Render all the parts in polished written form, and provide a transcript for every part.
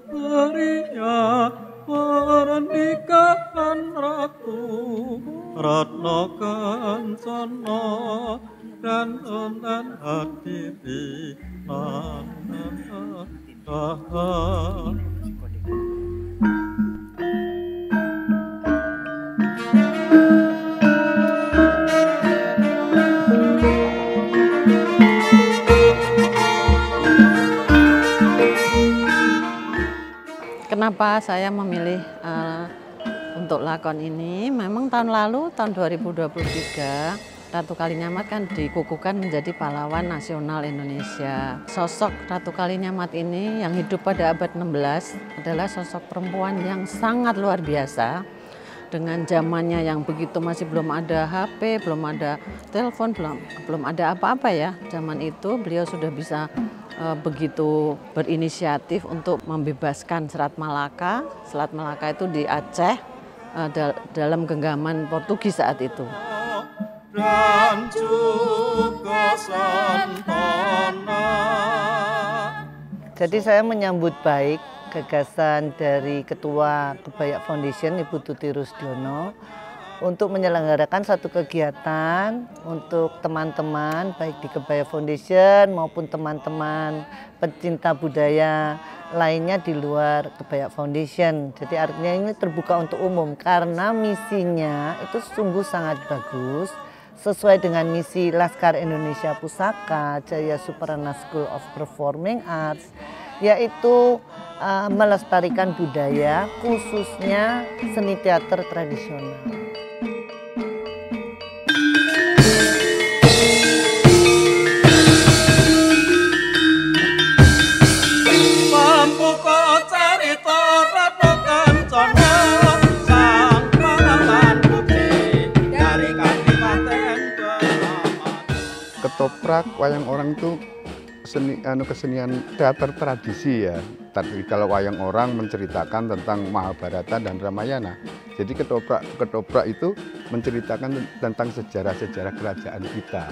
Maria Marandikahan Ratu Ratna Kancana dan onan hati Kenapa saya memilih untuk lakon ini? Memang tahun lalu, tahun 2023, Ratu Kalinyamat kan dikukuhkan menjadi pahlawan nasional Indonesia. Sosok Ratu Kalinyamat ini yang hidup pada abad 16 adalah sosok perempuan yang sangat luar biasa. Dengan zamannya yang begitu masih belum ada HP, belum ada telepon, belum ada apa-apa ya. Zaman itu beliau sudah bisa begitu berinisiatif untuk membebaskan Selat Malaka. Selat Malaka itu di Aceh dalam genggaman Portugis saat itu. Dan juga Santana. Jadi saya menyambut baik gagasan dari Ketua Kebaya Foundation Ibu Tuti Rusdiono untuk menyelenggarakan satu kegiatan untuk teman-teman baik di Kebaya Foundation maupun teman-teman pencinta budaya lainnya di luar Kebaya Foundation. Jadi artinya ini terbuka untuk umum karena misinya itu sungguh sangat bagus sesuai dengan misi Laskar Indonesia Pusaka Jaya Suprana School of Performing Arts, yaitu melestarikan budaya khususnya seni teater tradisional. Ketoprak wayang orang itu kesenian teater tradisi ya. Tapi kalau wayang orang menceritakan tentang Mahabharata dan Ramayana. Jadi ketoprak itu menceritakan tentang sejarah-sejarah kerajaan kita.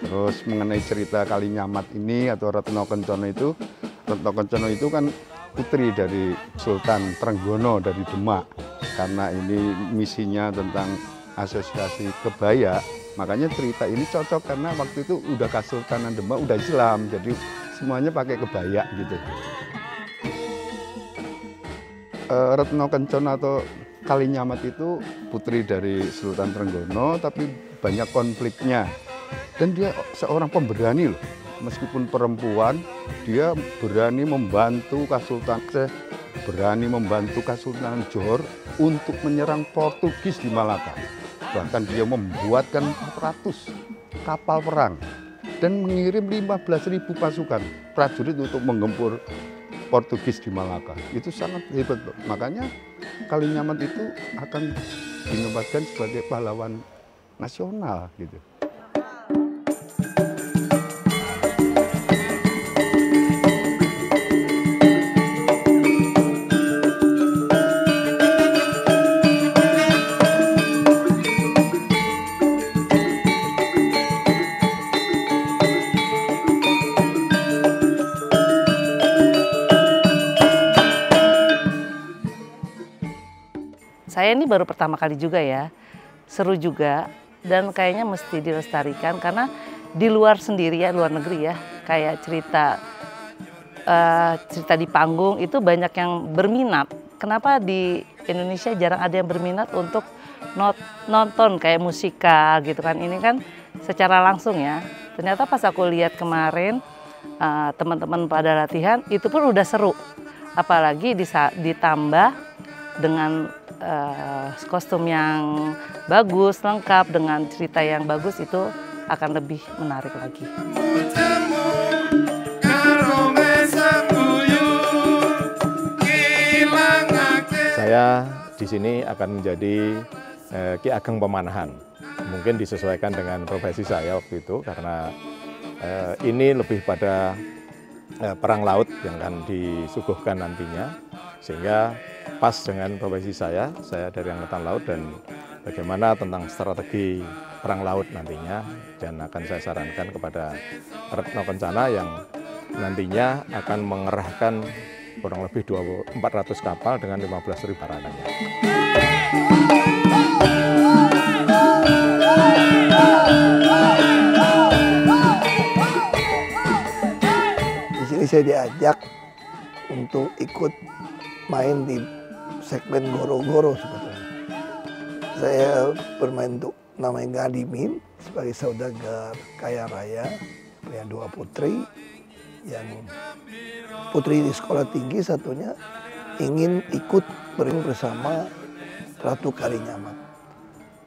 Terus mengenai cerita Kalinyamat ini atau Ratna Kencana itu kan putri dari Sultan Trenggono dari Demak. Karena ini misinya tentang asosiasi kebaya, makanya cerita ini cocok karena waktu itu udah Kesultanan Demak udah Islam, jadi semuanya pakai kebaya gitu. Ratna Kencana atau Kalinyamat itu putri dari Sultan Trenggono, tapi banyak konfliknya. Dan dia seorang pemberani loh, meskipun perempuan, dia berani membantu Kesultanan, berani membantu Kesultanan Johor untuk menyerang Portugis di Malaka. Bahkan dia membuatkan 400 kapal perang dan mengirim 15.000 pasukan prajurit untuk menggempur Portugis di Malaka. Itu sangat hebat. Makanya Kalinyamat itu akan dinobatkan sebagai pahlawan nasional gitu. Saya ini baru pertama kali juga ya, seru juga dan kayaknya mesti dilestarikan karena di luar sendiri ya, luar negeri ya, kayak cerita di panggung itu banyak yang berminat. Kenapa di Indonesia jarang ada yang berminat untuk nonton kayak musikal gitu kan, ini kan secara langsung ya. Ternyata pas aku lihat kemarin teman-teman pada latihan itu pun udah seru, apalagi ditambah dengan kostum yang bagus, lengkap dengan cerita yang bagus, itu akan lebih menarik lagi. Saya di sini akan menjadi Ki Ageng Pemanahan. Mungkin disesuaikan dengan profesi saya waktu itu karena ini lebih pada perang laut yang akan disuguhkan nantinya, sehingga pas dengan profesi saya dari Angkatan Laut dan bagaimana tentang strategi perang laut nantinya, dan akan saya sarankan kepada Ratna Kencana yang nantinya akan mengerahkan kurang lebih 400 kapal dengan 15.000 barananya. Di sini saya diajak untuk ikut main di segmen goro-goro sebetulnya. Saya bermain untuk namanya Ngadimin sebagai saudagar kaya raya, punya 2 putri, yang putri di sekolah tinggi, satunya ingin ikut bermain bersama Ratu Kalinyamat.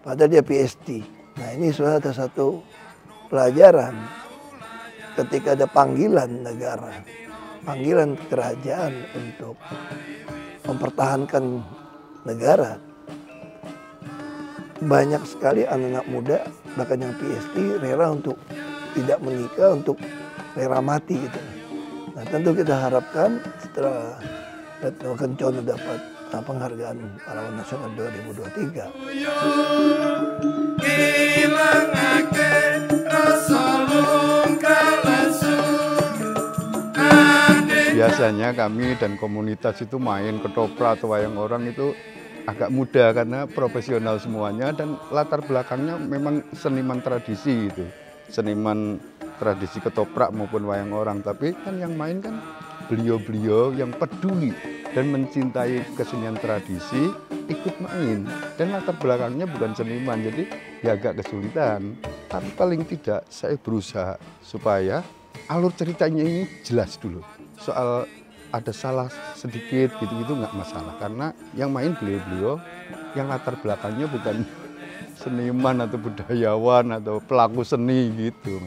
Padahal dia PhD. Nah ini sudah ada satu pelajaran ketika ada panggilan negara, panggilan kerajaan untuk mempertahankan negara. Banyak sekali anak-anak muda, bahkan yang PhD, rela untuk tidak menikah, untuk rela mati gitu. Nah tentu kita harapkan setelah Retno Kencana dapat penghargaan pahlawan nasional 2023. Biasanya kami dan komunitas itu main ketoprak atau wayang orang itu agak mudah karena profesional semuanya dan latar belakangnya memang seniman tradisi itu. Seniman tradisi ketoprak maupun wayang orang, tapi kan yang main kan beliau-beliau yang peduli dan mencintai kesenian tradisi ikut main, dan latar belakangnya bukan seniman, jadi ya agak kesulitan. Tapi paling tidak saya berusaha supaya alur ceritanya ini jelas dulu. Soal ada salah sedikit gitu-gitu nggak masalah, karena yang main beliau-beliau yang latar belakangnya bukan seniman atau budayawan atau pelaku seni gitu.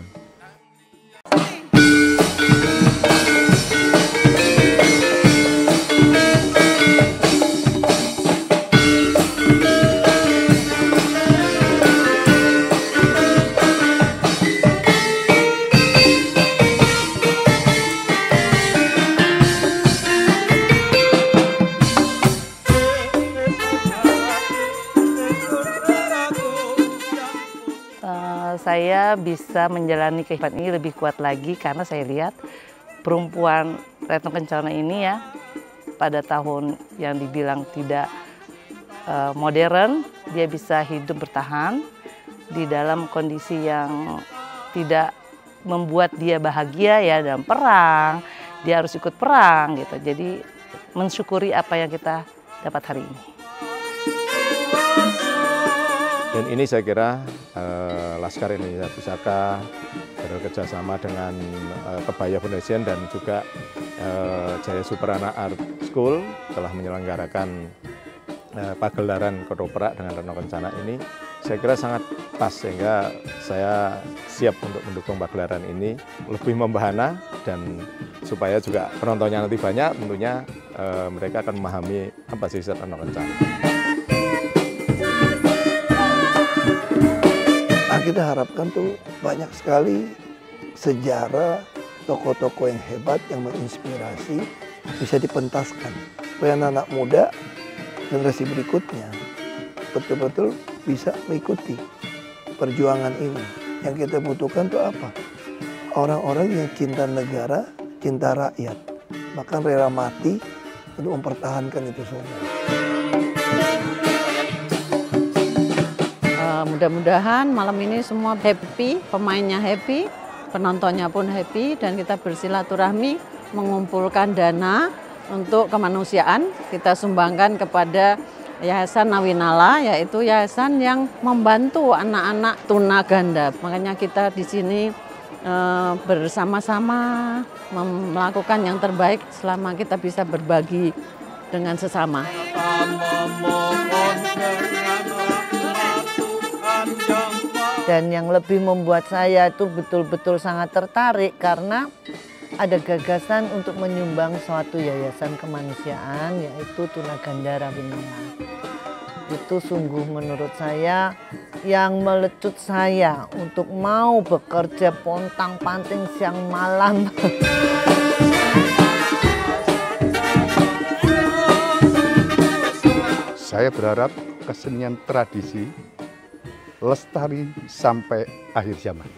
Saya bisa menjalani kehidupan ini lebih kuat lagi karena saya lihat perempuan Retno Kencana ini ya, pada tahun yang dibilang tidak modern, dia bisa hidup bertahan di dalam kondisi yang tidak membuat dia bahagia ya, dalam perang, dia harus ikut perang gitu. Jadi mensyukuri apa yang kita dapat hari ini. Dan ini saya kira Laskar Indonesia Pusaka bekerja sama dengan Kebaya Foundation dan juga Jaya Suprana Art School telah menyelenggarakan pagelaran ketoprak dengan Retno Kencana ini. Saya kira sangat pas, sehingga saya siap untuk mendukung pagelaran ini lebih membahana, dan supaya juga penontonnya nanti banyak, tentunya mereka akan memahami apa sih Retno Kencana. Kita harapkan tuh banyak sekali sejarah tokoh-tokoh yang hebat yang menginspirasi bisa dipentaskan supaya anak-anak muda generasi berikutnya betul-betul bisa mengikuti perjuangan ini. Yang kita butuhkan tuh apa? Orang-orang yang cinta negara, cinta rakyat, bahkan rela mati untuk mempertahankan itu semua. Mudah-mudahan malam ini semua happy, pemainnya happy, penontonnya pun happy, dan kita bersilaturahmi mengumpulkan dana untuk kemanusiaan. Kita sumbangkan kepada Yayasan Nawinala, yaitu yayasan yang membantu anak-anak tunaganda. Makanya kita di sini bersama-sama melakukan yang terbaik selama kita bisa berbagi dengan sesama. Dan yang lebih membuat saya itu betul-betul sangat tertarik karena ada gagasan untuk menyumbang suatu yayasan kemanusiaan, yaitu Tunaganda Rawinala. Itu sungguh menurut saya yang melecut saya untuk mau bekerja pontang-panting siang malam. Saya berharap kesenian tradisi lestari sampai akhir zaman.